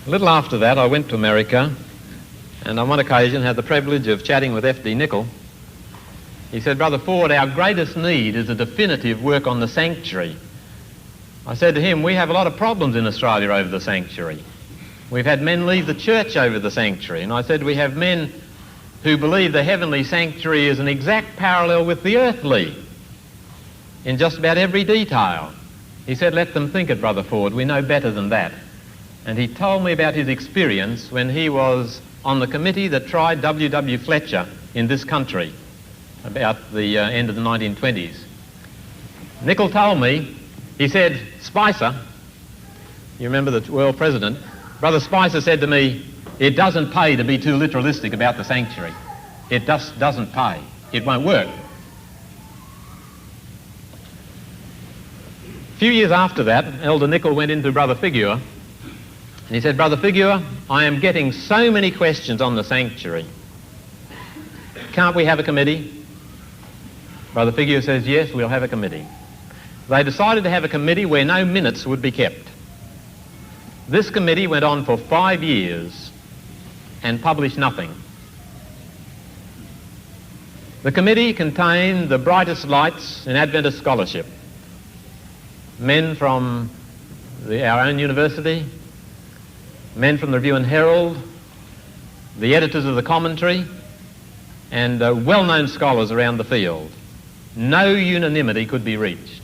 A little after that, I went to America, and on one occasion had the privilege of chatting with F.D. Nichol. He said, "Brother Ford, our greatest need is a definitive work on the sanctuary." I said to him, "We have a lot of problems in Australia over the sanctuary. We've had men leave the church over the sanctuary." And I said, "We have men who believe the heavenly sanctuary is an exact parallel with the earthly in just about every detail." He said, "Let them think it, Brother Ford. We know better than that." And he told me about his experience when he was on the committee that tried W. Fletcher in this country about the end of the 1920s. Nichol told me, he said, "Spicer," you remember the world president, Brother Spicer said to me, "It doesn't pay to be too literalistic about the sanctuary. It just doesn't pay. It won't work." A few years after that, Elder Nichol went into Brother Figure, and he said, "Brother Figure, I am getting so many questions on the sanctuary. Can't we have a committee?" Brother Figure says, "Yes, we'll have a committee." They decided to have a committee where no minutes would be kept. This committee went on for 5 years and published nothing. The committee contained the brightest lights in Adventist scholarship. Men from our own university, men from the Review and Herald, the editors of the commentary, and well-known scholars around the field. No unanimity could be reached.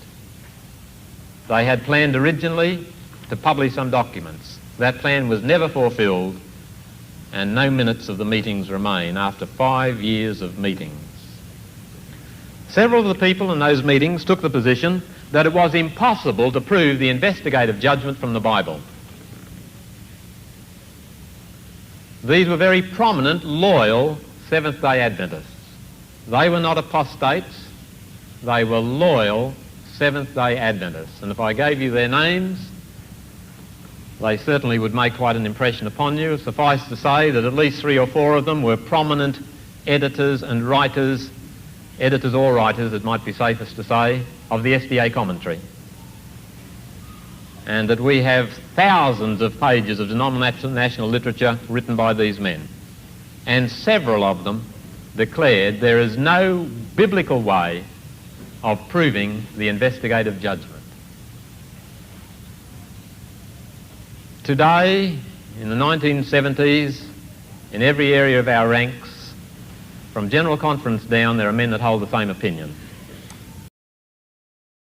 They had planned originally to publish some documents. That plan was never fulfilled, and no minutes of the meetings remain after 5 years of meetings. Several of the people in those meetings took the position that it was impossible to prove the investigative judgment from the Bible. These were very prominent, loyal Seventh-day Adventists. They were not apostates. They were loyal Seventh-day Adventists. And if I gave you their names, they certainly would make quite an impression upon you. Suffice to say that at least 3 or 4 of them were prominent editors and writers, editors or writers, it might be safest to say, of the SDA commentary. And that we have thousands of pages of denominational literature written by these men. And several of them declared there is no biblical way of proving the investigative judgment. Today, in the 1970s, in every area of our ranks, from General Conference down, there are men that hold the same opinion.